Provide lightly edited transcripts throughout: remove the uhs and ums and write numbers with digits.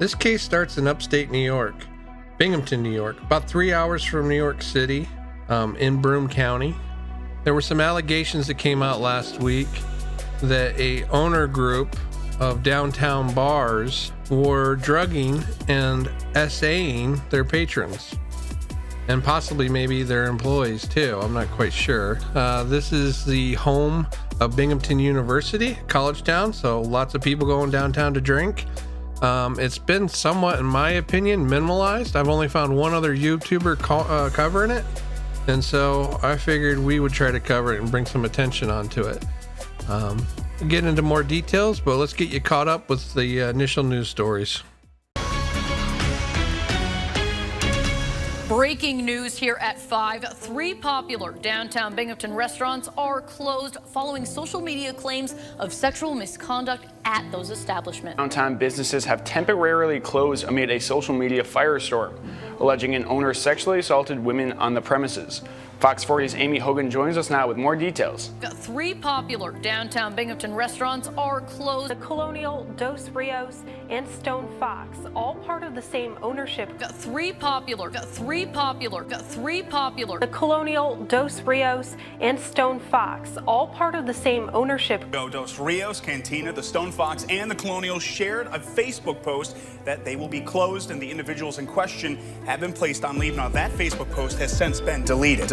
This case starts in upstate New York, Binghamton, New York, about 3 hours from New York City, in Broome County. There were some allegations that came out last week that a owner group of downtown bars were drugging and SAing their patrons, and possibly maybe their employees too. I'm not quite sure. This is the home of Binghamton University, college town, so lots of people going downtown to drink. It's been somewhat, in my opinion, minimalized. I've only found one other YouTuber covering it, and so I figured we would try to cover it and bring some attention onto it. We'll get into more details, but let's get you caught up with the initial news stories. Breaking news here at 5. 3 popular downtown Binghamton restaurants are closed following social media claims of sexual misconduct at those establishments. Downtown businesses have temporarily closed amid a social media firestorm, alleging an owner sexually assaulted women on the premises. Fox 40's Amy Hogan joins us now with more details. 3 popular downtown Binghamton restaurants are closed. The Colonial, Dos Rios, and Stone Fox, all part of the same ownership. 3 popular. The Colonial, Dos Rios, and Stone Fox, all part of the same ownership. Dos Rios, Cantina, the Stone Fox, and the Colonial shared a Facebook post that they will be closed and the individuals in question have been placed on leave. Now that Facebook post has since been deleted.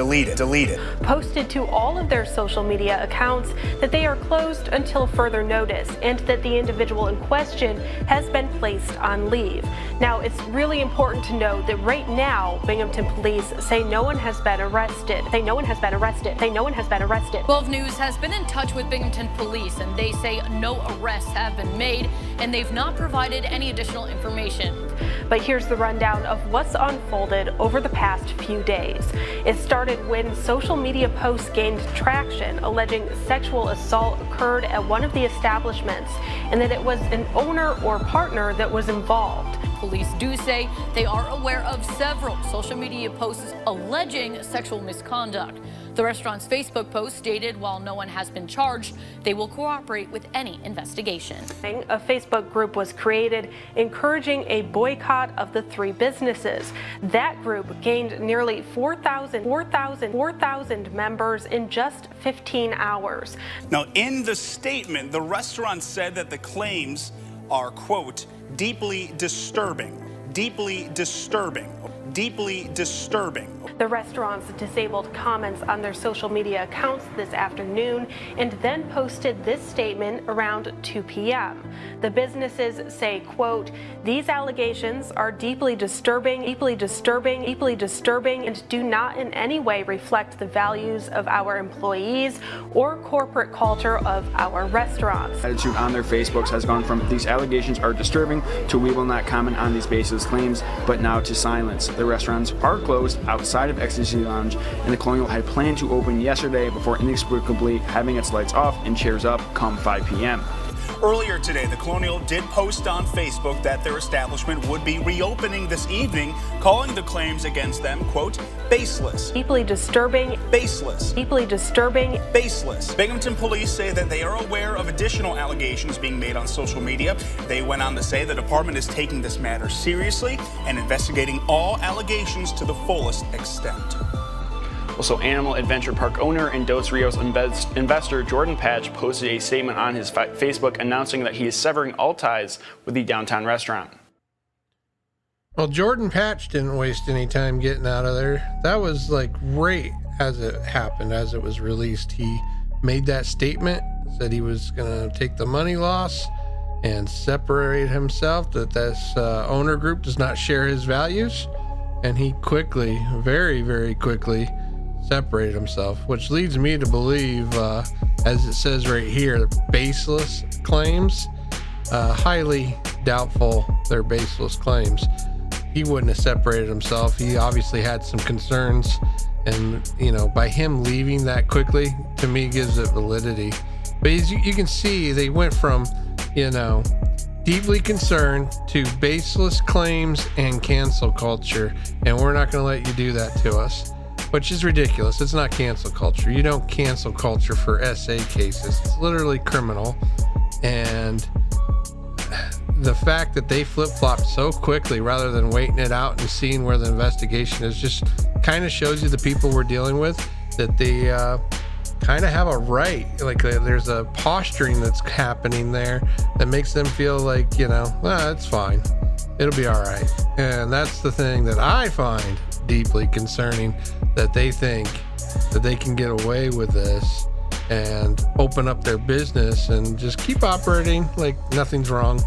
Posted to all of their social media accounts that they are closed until further notice and that the individual in question has been placed on leave. Now, it's really important to note that right now, Binghamton police say no one has been arrested. 12 News has been in touch with Binghamton police, and they say no arrests have been made, and they've not provided any additional information. But here's the rundown of what's unfolded over the past few days. It started when social media posts gained traction alleging sexual assault occurred at one of the establishments and that it was an owner or partner that was involved. Police do say they are aware of several social media posts alleging sexual misconduct. The restaurant's Facebook post stated while no one has been charged, they will cooperate with any investigation. A Facebook group was created encouraging a boycott of the 3 businesses. That group gained nearly 4,000 members in just 15 hours. Now, in the statement, the restaurant said that the claims are, quote, deeply disturbing. The restaurants disabled comments on their social media accounts this afternoon and then posted this statement around 2 p.m. The businesses say, quote, these allegations are deeply disturbing, and do not in any way reflect the values of our employees or corporate culture of our restaurants. Attitude on their Facebooks has gone from these allegations are disturbing to we will not comment on these baseless claims, but now to silence. The restaurants are closed outside of Ecstasy Lounge, and the Colonial had planned to open yesterday before inexplicably having its lights off and chairs up come 5 p.m. Earlier today, the Colonial did post on Facebook that their establishment would be reopening this evening, calling the claims against them, quote, baseless. Deeply disturbing. Binghamton police say that they are aware of additional allegations being made on social media. They went on to say the department is taking this matter seriously and investigating all allegations to the fullest extent. Also, Animal Adventure Park owner and Dos Rios investor Jordan Patch posted a statement on his Facebook announcing that he is severing all ties with the downtown restaurant. Well, Jordan Patch didn't waste any time getting out of there. That was like right as it happened, as it was released. He made that statement, said he was going to take the money loss and separate himself, that this owner group does not share his values. And he quickly, very, very quickly, separated himself, which leads me to believe, as it says right here, baseless claims. Highly doubtful they're baseless claims. He wouldn't have separated himself. He obviously had some concerns, and by him leaving that quickly, to me, gives it validity. But as you can see, they went from deeply concerned to baseless claims and cancel culture, and we're not going to let you do that to us. Which is ridiculous. It's not cancel culture. You don't cancel culture for SA cases. It's literally criminal. And the fact that they flip-flopped so quickly rather than waiting it out and seeing where the investigation is just kind of shows you the people we're dealing with, that they kind of have a right, like there's a posturing that's happening there that makes them feel like, it's fine, it'll be all right. And that's the thing that I find deeply concerning, that they think that they can get away with this and open up their business and just keep operating like nothing's wrong.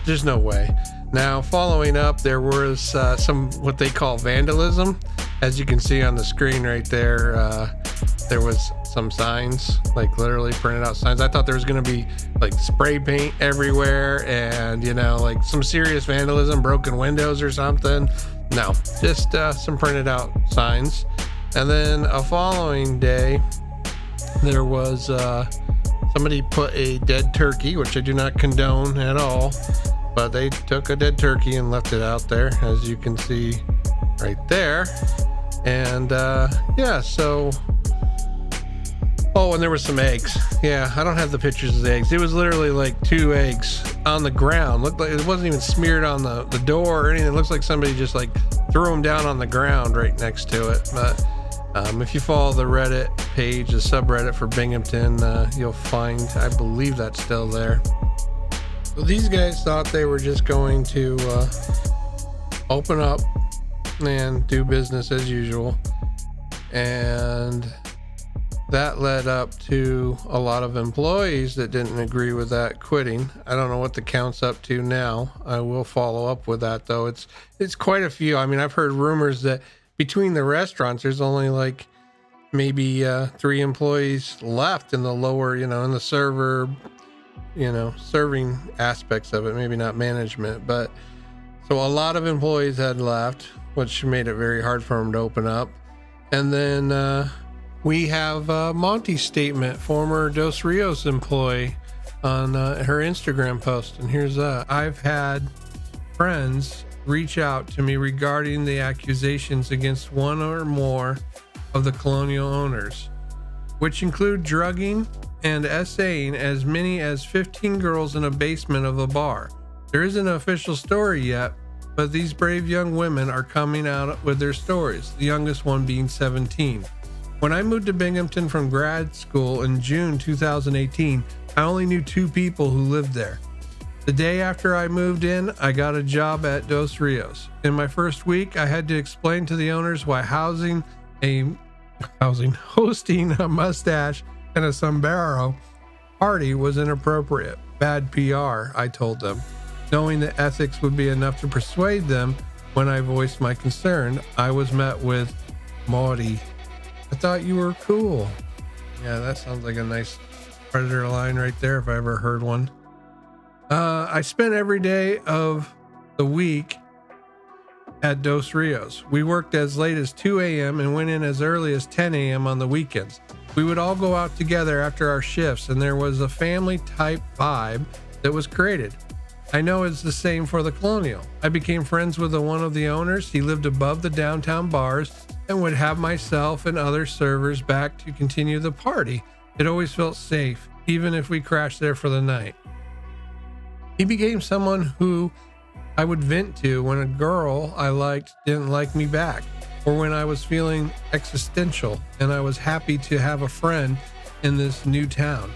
There's no way. Now, following up, there was some what they call vandalism. As you can see on the screen right there, there was some signs, like literally printed out signs. I thought there was going to be like spray paint everywhere and, like some serious vandalism, broken windows or something. No, just some printed out signs. And then a following day, there was somebody put a dead turkey, which I do not condone at all, but they took a dead turkey and left it out there, as you can see right there. And so and there were some eggs. I don't have the pictures of the eggs. It was literally like 2 eggs on the ground. Looked like it wasn't even smeared on the door or anything. It looks like somebody just like threw them down on the ground right next to it. But if you follow the Reddit page, the subreddit for Binghamton, you'll find, I believe that's still there. So these guys thought they were just going to open up and do business as usual. And that led up to a lot of employees that didn't agree with that quitting. I don't know what the count's up to now. I will follow up with that, though. It's quite a few. I mean, I've heard rumors that between the restaurants, there's only like maybe 3 employees left in the lower, in the server, serving aspects of it, maybe not management. But so a lot of employees had left, which made it very hard for them to open up. And then we have Monty's statement, former Dos Rios employee, on her Instagram post. And here's that. I've had friends reach out to me regarding the accusations against one or more of the Colonial owners, which include drugging and essaying as many as 15 girls in a basement of a bar. There isn't an official story yet, but these brave young women are coming out with their stories, the youngest one being 17. When I moved to Binghamton from grad school in June 2018, I only knew 2 people who lived there. The day after I moved in, I got a job at Dos Rios. In my first week, I had to explain to the owners why hosting a mustache and a sombrero party was inappropriate. Bad PR, I told them. Knowing that ethics would be enough to persuade them, when I voiced my concern, I was met with, "Maudie, I thought you were cool." Yeah, that sounds like a nice Predator line right there if I ever heard one. I spent every day of the week at Dos Rios. We worked as late as 2 a.m. and went in as early as 10 a.m. on the weekends. We would all go out together after our shifts, and there was a family type vibe that was created. I know it's the same for the Colonial. I became friends with one of the owners. He lived above the downtown bars and would have myself and other servers back to continue the party. It always felt safe, even if we crashed there for the night. He became someone who I would vent to when a girl I liked didn't like me back, or when I was feeling existential and I was happy to have a friend in this new town.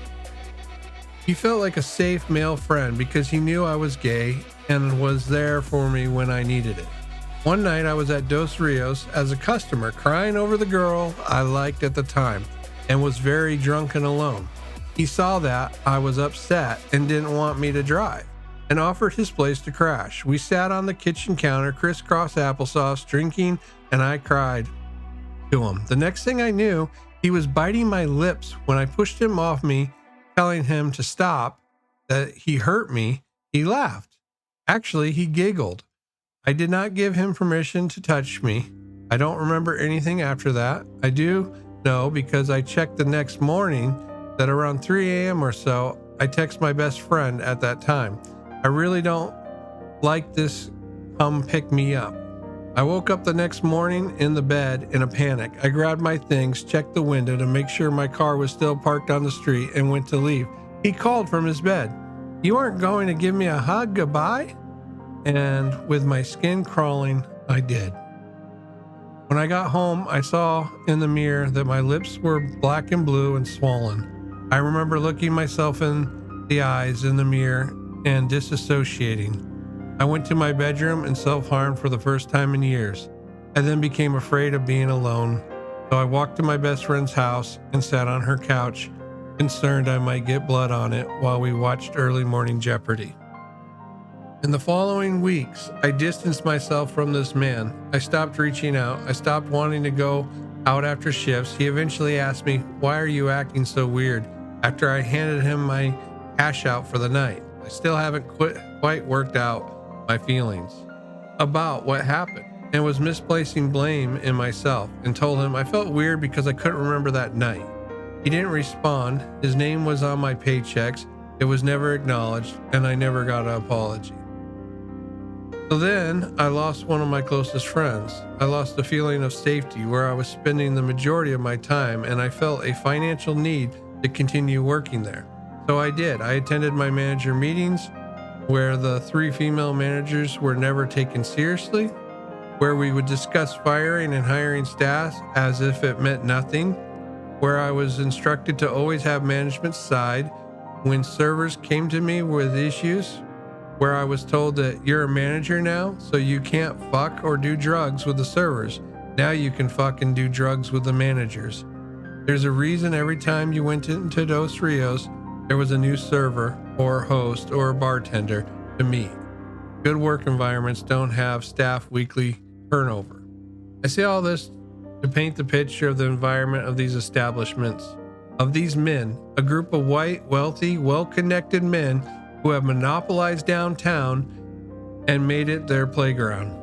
He felt like a safe male friend because he knew I was gay and was there for me when I needed it. One night I was at Dos Rios as a customer, crying over the girl I liked at the time and was very drunk and alone. He saw that I was upset and didn't want me to drive and offered his place to crash. We sat on the kitchen counter, crisscross applesauce, drinking, and I cried to him. The next thing I knew, he was biting my lips when I pushed him off me, telling him to stop, that he hurt me. He laughed. Actually, he giggled. I did not give him permission to touch me. I don't remember anything after that. I do know because I checked the next morning that around 3 a.m. or so, I text my best friend at that time. I really don't like this. Come pick me up. I woke up the next morning in the bed in a panic. I grabbed my things, checked the window to make sure my car was still parked on the street, and went to leave. He called from his bed. You aren't going to give me a hug goodbye? And with my skin crawling, I did. When I got home, I saw in the mirror that my lips were black and blue and swollen. I remember looking myself in the eyes in the mirror and disassociating. I went to my bedroom and self-harmed for the first time in years. I then became afraid of being alone, so I walked to my best friend's house and sat on her couch, concerned I might get blood on it while we watched early morning Jeopardy. In the following weeks, I distanced myself from this man. I stopped reaching out. I stopped wanting to go out after shifts. He eventually asked me, "Why are you acting so weird?" after I handed him my cash out for the night. I still haven't quite worked out my feelings about what happened and was misplacing blame in myself, and told him I felt weird because I couldn't remember that night. He didn't respond. His name was on my paychecks. It was never acknowledged, and I never got an apology. So then I lost one of my closest friends. I lost the feeling of safety where I was spending the majority of my time, and I felt a financial need to continue working there. So I did. I attended my manager meetings where the 3 female managers were never taken seriously, where we would discuss firing and hiring staff as if it meant nothing, where I was instructed to always have management's side when servers came to me with issues, where I was told that you're a manager now, so you can't fuck or do drugs with the servers. Now you can fuck and do drugs with the managers. There's a reason every time you went into Dos Rios, there was a new server or host or bartender to meet. Good work environments don't have staff weekly turnover. I say all this to paint the picture of the environment of these establishments, of these men, a group of white, wealthy, well-connected men who have monopolized downtown and made it their playground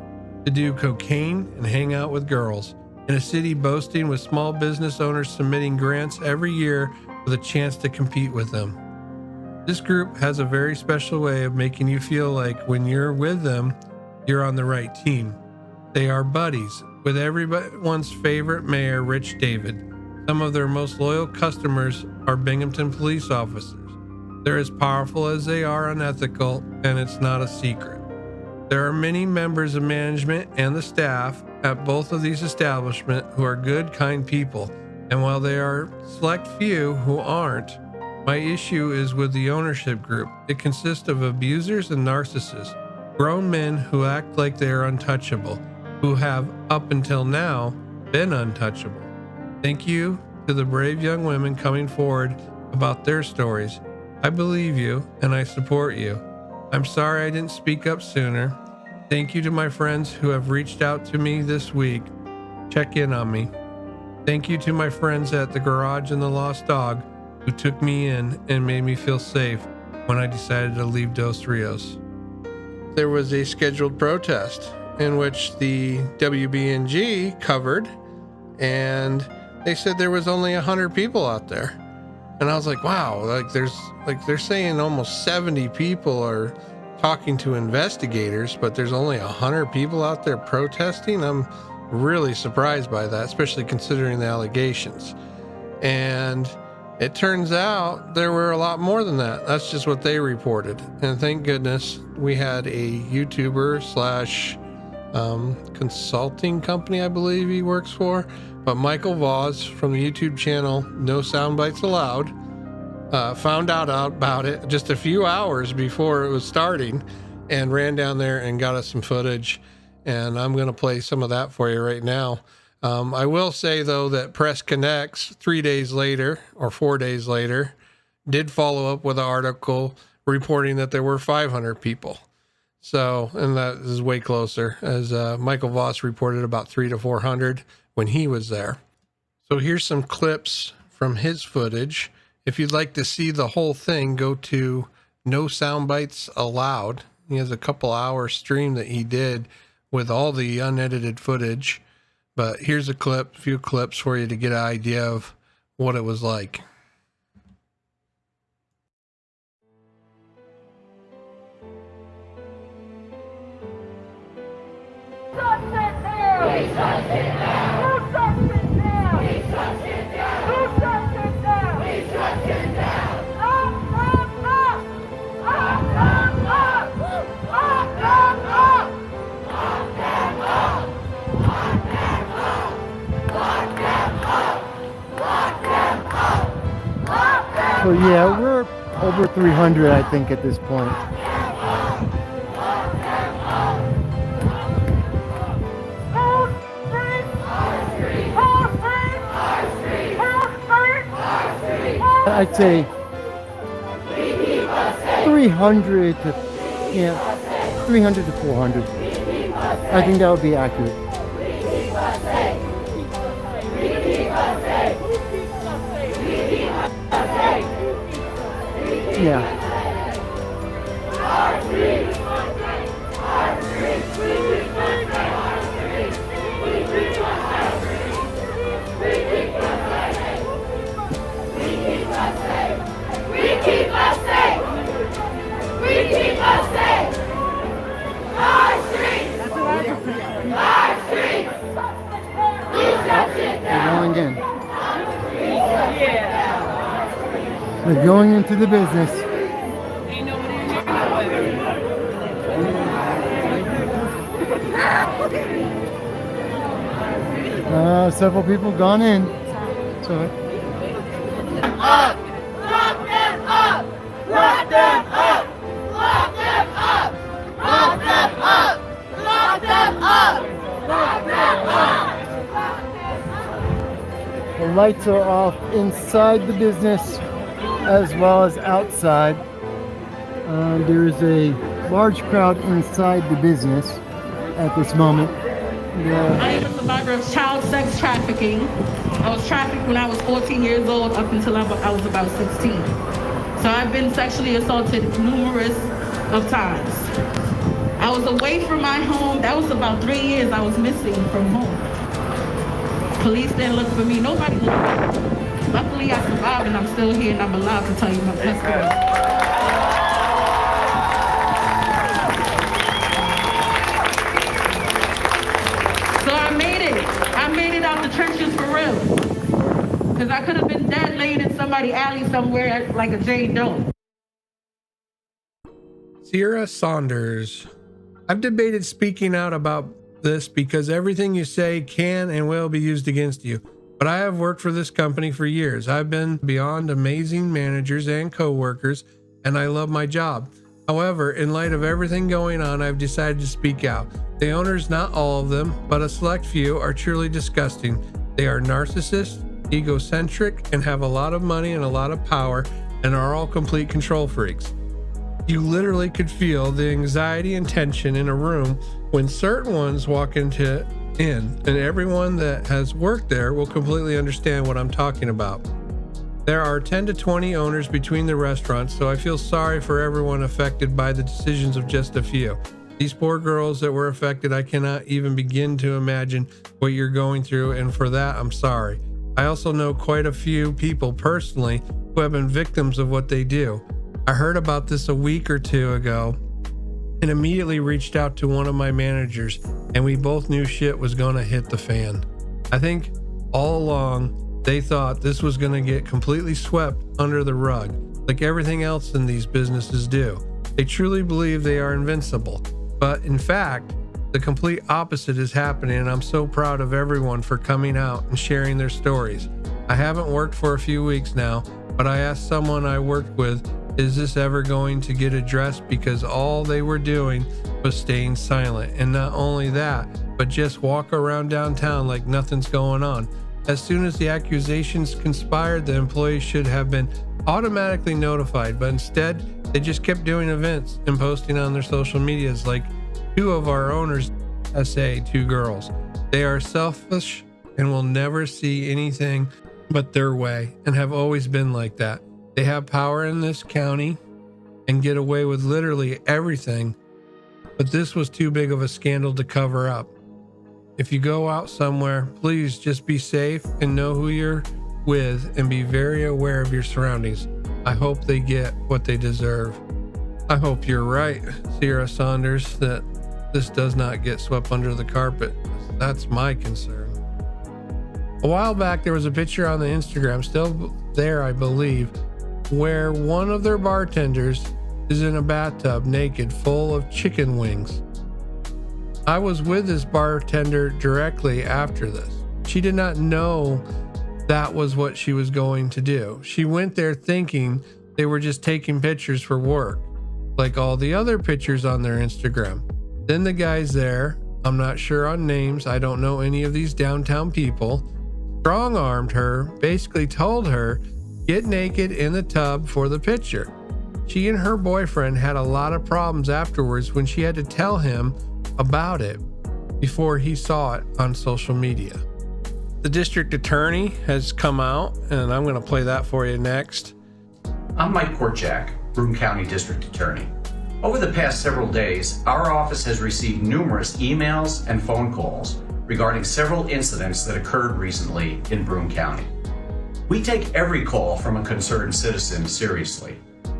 to do cocaine and hang out with girls, in a city boasting with small business owners submitting grants every year with a chance to compete with them. This group has a very special way of making you feel like when you're with them, you're on the right team. They are buddies with everyone's favorite mayor, Rich David. Some of their most loyal customers are Binghamton police officers. They're as powerful as they are unethical, and it's not a secret. There are many members of management and the staff at both of these establishments who are good, kind people, and while there are select few who aren't, my issue is with the ownership group. It consists of abusers and narcissists, grown men who act like they are untouchable, who have, up until now, been untouchable. Thank you to the brave young women coming forward about their stories. I believe you and I support you. I'm sorry I didn't speak up sooner. Thank you to my friends who have reached out to me this week. Check in on me. Thank you to my friends at the Garage and the Lost Dog who took me in and made me feel safe when I decided to leave Dos Rios. There was a scheduled protest in which the WBNG covered, and they said there was only 100 people out there. And I was like, wow, they're saying almost 70 people are talking to investigators, but there's only 100 people out there protesting. I'm really surprised by that, especially considering the allegations. And it turns out there were a lot more than that. That's just what they reported. And thank goodness we had a YouTuber / consulting company, I believe he works for, but Michael Voss from the YouTube channel No Soundbites Allowed found out about it just a few hours before it was starting and ran down there and got us some footage. And I'm going to play some of that for you right now. I will say, though, that Press Connects 3 days later or 4 days later did follow up with an article reporting that there were 500 people. So, and that is way closer, as Michael Voss reported about 300 to 400 when he was there. So here's some clips from his footage. If you'd like to see the whole thing, go to No Soundbites Allowed. He has a couple hour stream that he did with all the unedited footage. But here's a few clips for you to get an idea of what it was like. Up! So yeah, we're over 300, I think, at this point. I'd say 300 to 400. I think that would be accurate. Yeah. We're going into the business. Several people gone in. So. Up! Lock them up! Lock them up! Lock them up! Lock them up! Lock them up! Lock them up! The lights are off inside the business as well as outside. There's a large crowd inside the business at this moment. I am a survivor of child sex trafficking. I was trafficked when I was 14 years old up until I was about 16. So I've been sexually assaulted numerous of times. I was away from my home. That was about 3 years I was missing from home. Police didn't look for me. Nobody looked for me. Luckily, I survived and I'm still here and I'm allowed to tell you my story. So I made it. I made it out the trenches for real. Because I could have been dead laying in somebody's alley somewhere like a Jane Doe. Sierra Saunders. I've debated speaking out about this because everything you say can and will be used against you. But I have worked for this company for years. I've been beyond amazing managers and co-workers, and I love my job. However, in light of everything going on, I've decided to speak out. The owners, not all of them, but a select few, are truly disgusting. They are narcissists, egocentric, and have a lot of money and a lot of power, and are all complete control freaks. You literally could feel the anxiety and tension in a room when certain ones walk in, and everyone that has worked there will completely understand what I'm talking about. There are 10 to 20 owners between the restaurants, so I feel sorry for everyone affected by the decisions of just a few. These poor girls that were affected, I cannot even begin to imagine what you're going through, and for that, I'm sorry. I also know quite a few people personally who have been victims of what they do. I heard about this a week or two ago and immediately reached out to one of my managers, and we both knew shit was gonna hit the fan. I think all along they thought this was gonna get completely swept under the rug, like everything else in these businesses do. They truly believe they are invincible, but in fact, the complete opposite is happening, and I'm so proud of everyone for coming out and sharing their stories. I haven't worked for a few weeks now, but I asked someone I worked with, is this ever going to get addressed? Because all they were doing was staying silent. And not only that, but just walk around downtown like nothing's going on. As soon as the accusations conspired, the employees should have been automatically notified, but instead they just kept doing events and posting on their social medias like two of our owners, two girls. They are selfish and will never see anything but their way and have always been like that. They have power in this county and get away with literally everything, but this was too big of a scandal to cover up. If you go out somewhere, please just be safe and know who you're with and be very aware of your surroundings. I hope they get what they deserve. I hope you're right, Sierra Saunders, that this does not get swept under the carpet. That's my concern. A while back, there was a picture on the Instagram, still there, I believe, where one of their bartenders is in a bathtub naked full of chicken wings. I was with this bartender directly after this. She did not know that was what she was going to do. She went there thinking they were just taking pictures for work, like all the other pictures on their Instagram. Then the guys there, I'm not sure on names, I don't know any of these downtown people, strong-armed her, basically told her, get naked in the tub for the picture. She and her boyfriend had a lot of problems afterwards when she had to tell him about it before he saw it on social media. The district attorney has come out, and I'm going to play that for you next. I'm Mike Korchak, Broome County District Attorney. Over the past several days, our office has received numerous emails and phone calls regarding several incidents that occurred recently in Broome County. We take every call from a concerned citizen seriously.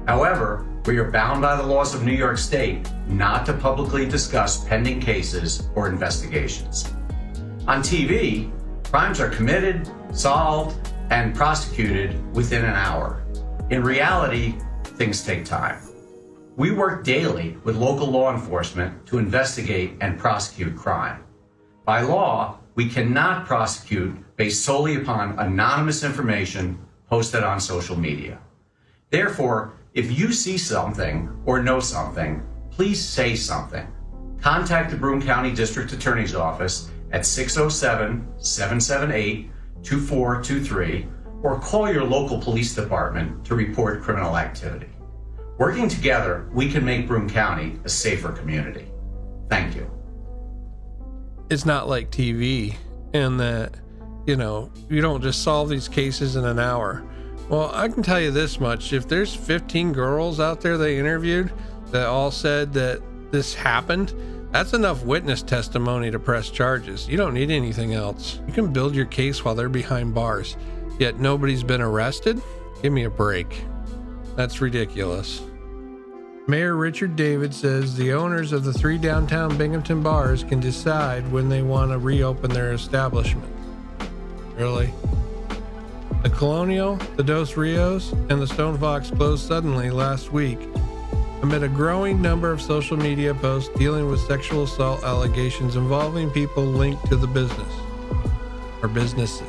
However, we are bound by the laws of New York State not to publicly discuss pending cases or investigations. On TV, crimes are committed, solved, and prosecuted within an hour. In reality, things take time. We work daily with local law enforcement to investigate and prosecute crime. By law, we cannot prosecute based solely upon anonymous information posted on social media. Therefore, if you see something or know something, please say something. Contact the Broome County District Attorney's Office at 607-778-2423 or call your local police department to report criminal activity. Working together, we can make Broome County a safer community. Thank you. It's not like TV in that, you don't just solve these cases in an hour. Well, I can tell you this much. If there's 15 girls out there they interviewed that all said that this happened, that's enough witness testimony to press charges. You don't need anything else. You can build your case while they're behind bars, yet nobody's been arrested? Give me a break. That's ridiculous. Mayor Richard David says the owners of the 3 downtown Binghamton bars can decide when they want to reopen their establishment. Really? The Colonial, the Dos Rios, and the Stone Fox closed suddenly last week amid a growing number of social media posts dealing with sexual assault allegations involving people linked to the business or businesses.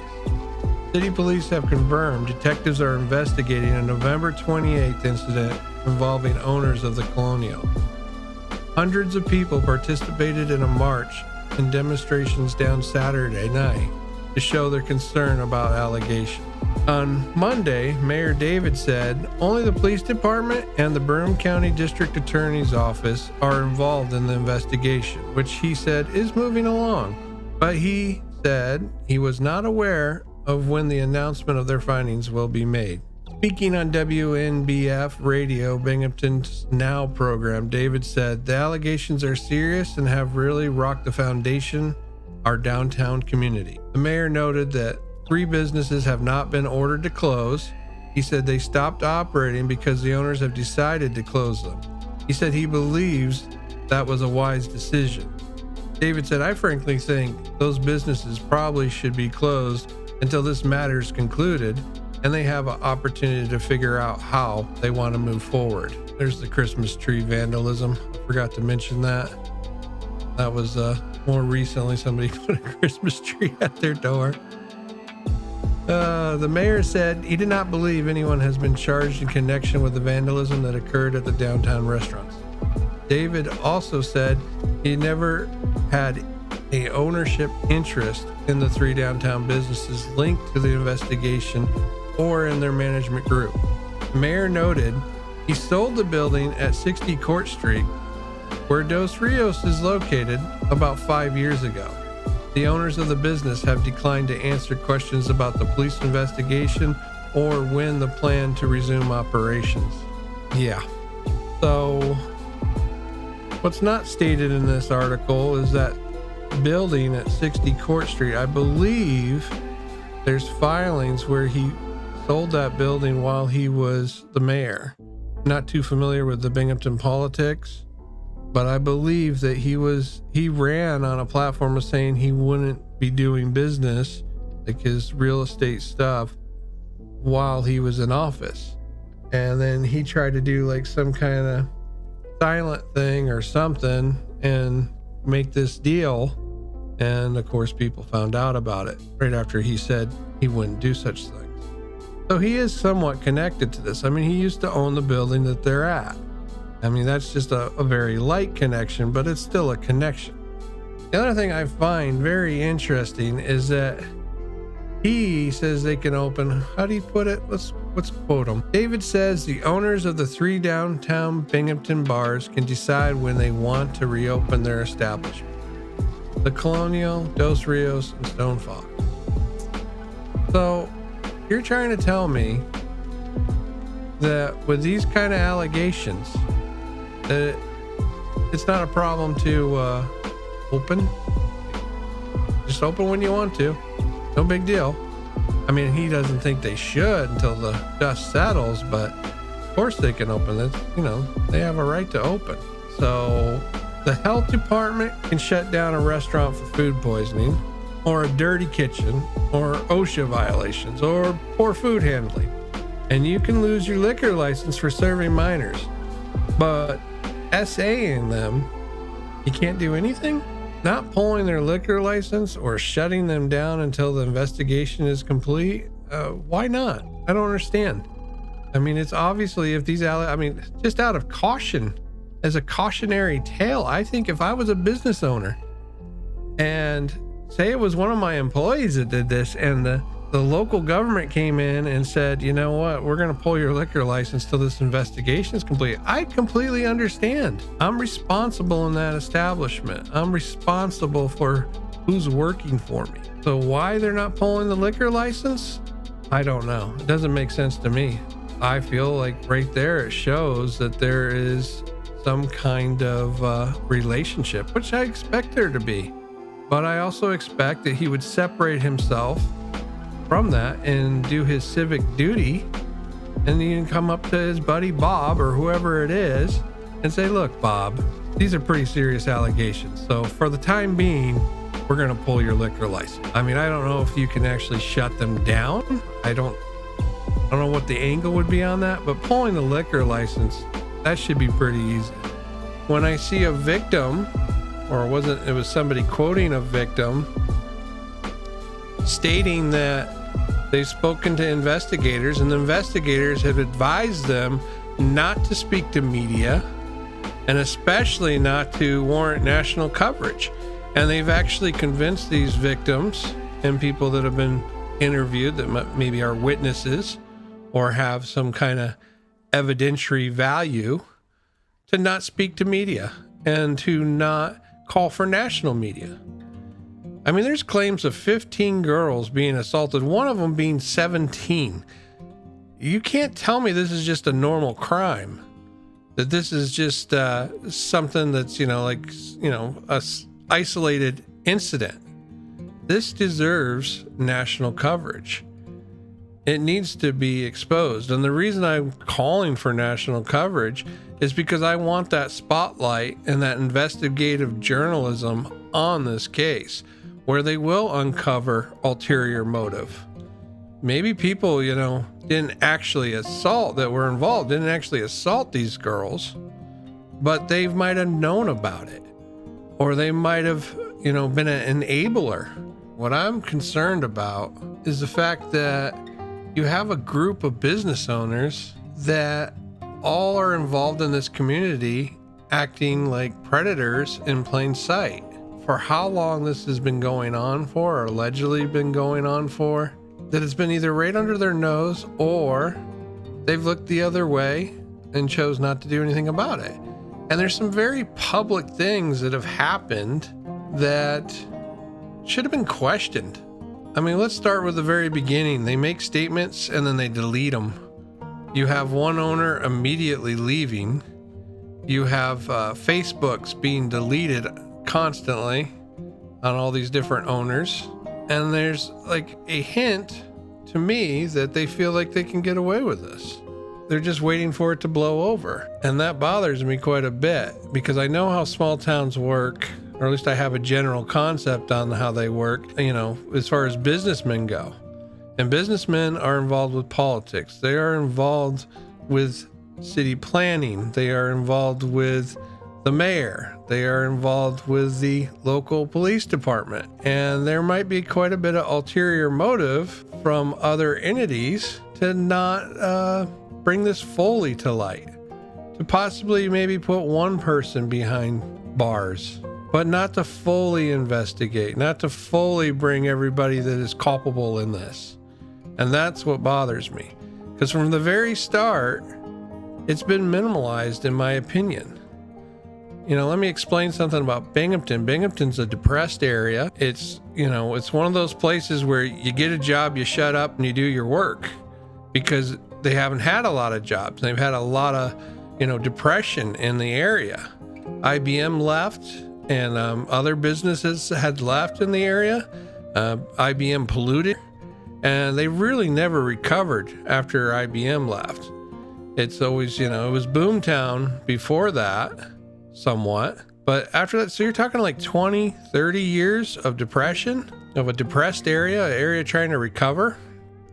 City police have confirmed detectives are investigating a November 28th incident involving owners of the Colonial. Hundreds of people participated in a march and demonstrations down Saturday night to show their concern about allegations. On Monday, Mayor David said only the police department and the Broome County District Attorney's Office are involved in the investigation, which he said is moving along. But he said he was not aware of when the announcement of their findings will be made. Speaking on WNBF Radio, Binghamton's Now program, David said the allegations are serious and have really rocked the foundation, our downtown community. The mayor noted that 3 businesses have not been ordered to close. He said they stopped operating because the owners have decided to close them. He said he believes that was a wise decision. David said, I frankly think those businesses probably should be closed until this matter is concluded and they have an opportunity to figure out how they want to move forward. There's the Christmas tree vandalism. I forgot to mention that. That was more recently somebody put a Christmas tree at their door. The mayor said he did not believe anyone has been charged in connection with the vandalism that occurred at the downtown restaurants. David also said he never had a ownership interest in the 3 downtown businesses linked to the investigation or in their management group. The mayor noted he sold the building at 60 Court Street, where Dos Rios is located, about 5 years ago. The owners of the business have declined to answer questions about the police investigation or when the plan to resume operations. Yeah. So, what's not stated in this article is that building at 60 Court Street, I believe there's filings where he sold that building while he was the mayor. Not too familiar with the Binghamton politics, but I believe that he ran on a platform of saying he wouldn't be doing business, like his real estate stuff, while he was in office. And then he tried to do like some kind of silent thing or something and make this deal. And of course, people found out about it right after he said he wouldn't do such things. So he is somewhat connected to this. I mean, he used to own the building that they're at. I mean, that's just a very light connection, but it's still a connection. The other thing I find very interesting is that he says they can open, how do you put it? Let's quote him. David says the owners of the 3 downtown Binghamton bars can decide when they want to reopen their establishment. The Colonial, Dos Rios, and Stone Fox. So you're trying to tell me that with these kind of allegations, that it's not a problem to open? Just open when you want to. No big deal. I mean, he doesn't think they should until the dust settles, but of course they can open it. You know, they have a right to open. So the health department can shut down a restaurant for food poisoning, or a dirty kitchen, or OSHA violations, or poor food handling. And you can lose your liquor license for serving minors. But SAing them, you can't do anything? Not pulling their liquor license or shutting them down until the investigation is complete? Why not? I don't understand. I mean, it's obviously if these, just out of caution, as a cautionary tale, I think if I was a business owner and say it was one of my employees that did this and the local government came in and said, you know what, we're going to pull your liquor license till this investigation is complete, I'd completely understand. I'm responsible in that establishment. I'm responsible for who's working for me. So why they're not pulling the liquor license? I don't know. It doesn't make sense to me. I feel like right there it shows that there is some kind of relationship, which I expect there to be. But I also expect that he would separate himself from that and do his civic duty, and he can come up to his buddy Bob or whoever it is and say, look, Bob, these are pretty serious allegations. So for the time being, we're going to pull your liquor license. I mean, I don't know if you can actually shut them down. I don't know what the angle would be on that, but pulling the liquor license, that should be pretty easy. When I see a victim, or it was somebody quoting a victim stating that they've spoken to investigators and the investigators have advised them not to speak to media and especially not to warrant national coverage. And they've actually convinced these victims and people that have been interviewed that maybe are witnesses or have some kind of evidentiary value to not speak to media and to not call for national media. I mean, there's claims of 15 girls being assaulted, one of them being 17. You can't tell me this is just a normal crime, that this is just something that's, a isolated incident. This deserves national coverage. It needs to be exposed. And the reason I'm calling for national coverage is because I want that spotlight and that investigative journalism on this case, where they will uncover ulterior motive. Maybe people, didn't actually assault these girls, but they might have known about it, or they might have, been an enabler. What I'm concerned about is the fact that you have a group of business owners that all are involved in this community acting like predators in plain sight. For how long this has been going on for, or allegedly been going on for, that it's been either right under their nose or they've looked the other way and chose not to do anything about it. And there's some very public things that have happened that should have been questioned. I mean, let's start with the very beginning. They make statements and then they delete them. You have one owner immediately leaving. You have Facebooks being deleted constantly on all these different owners. And there's like a hint to me that they feel like they can get away with this. They're just waiting for it to blow over. And that bothers me quite a bit because I know how small towns work, or at least I have a general concept on how they work, as far as businessmen go. And businessmen are involved with politics. They are involved with city planning. They are involved with the mayor. They are involved with the local police department. And there might be quite a bit of ulterior motive from other entities to not bring this fully to light. To possibly maybe put one person behind bars, but not to fully investigate, not to fully bring everybody that is culpable in this. And that's what bothers me. Because from the very start, it's been minimalized in my opinion. You know, let me explain something about Binghamton. Binghamton's a depressed area. It's, you know, it's one of those places where you get a job, you shut up and you do your work, because they haven't had a lot of jobs. They've had a lot of, you know, depression in the area. IBM left, and other businesses had left in the area. IBM polluted, and they really never recovered after IBM left. It's always, you know, it was boomtown before that, somewhat. But after that, so you're talking like 20, 30 years of depression, of a depressed area, an area trying to recover,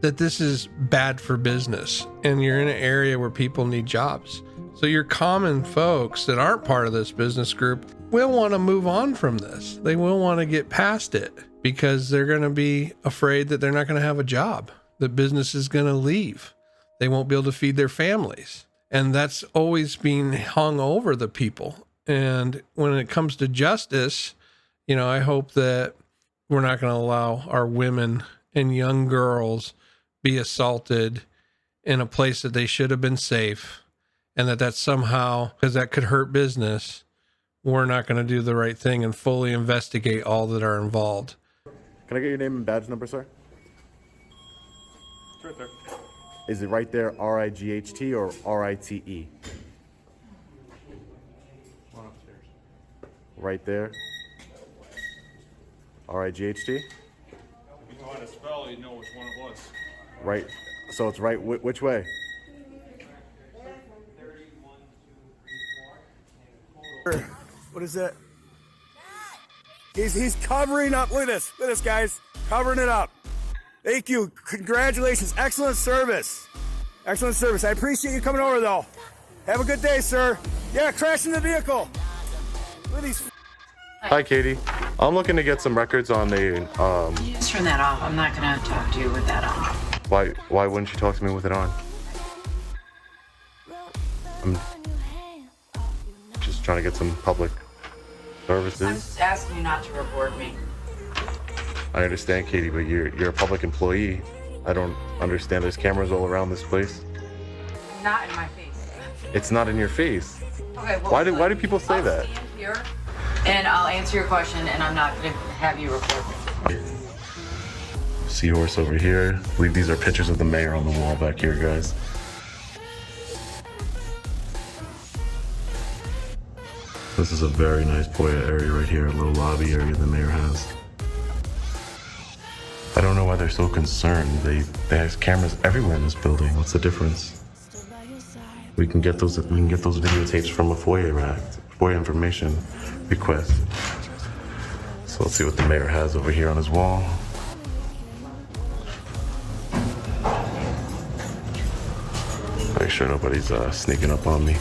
that this is bad for business. And you're in an area where people need jobs. So your common folks that aren't part of this business group will want to move on from this. They will want to get past it because they're going to be afraid that they're not going to have a job, that business is going to leave. They won't be able to feed their families. And that's always being hung over the people. And when it comes to justice, you know, I hope that we're not going to allow our women and young girls be assaulted in a place that they should have been safe. And that somehow, because that could hurt business, we're not going to do the right thing and fully investigate all that are involved. Can I get your name and badge number, sir? It's right there. Is it right there, R-I-G-H-T or R-I-T-E? One upstairs. Right there. R-I-G-H-T? If you know how to spell, you know which one it was. Right. So it's right, which way? What is that? He's covering up. Look at this, guys. Covering it up. Thank you. Congratulations. Excellent service. Excellent service. I appreciate you coming over, though. Have a good day, sir. Yeah, crashing the vehicle. Look at these. Hi, Katie. I'm looking to get some records on the. You just turn that off. I'm not gonna talk to you with that on. Why wouldn't you talk to me with it on? I'm just trying to get some public services. I'm just asking you not to report me. I understand, Katie, but you're a public employee. I don't understand. There's cameras all around this place. Not in my face. It's not in your face. Okay. Well, why do people say that? I'll stand here, and I'll answer your question, and I'm not gonna have you report me. Seahorse over here. I believe these are pictures of the mayor on the wall back here, guys. This is a very nice foyer area right here, a little lobby area the mayor has. I don't know why they're so concerned. They have cameras everywhere in this building. What's the difference? We can get those videotapes from a FOIA information request. So let's see what the mayor has over here on his wall. Make sure nobody's sneaking up on me.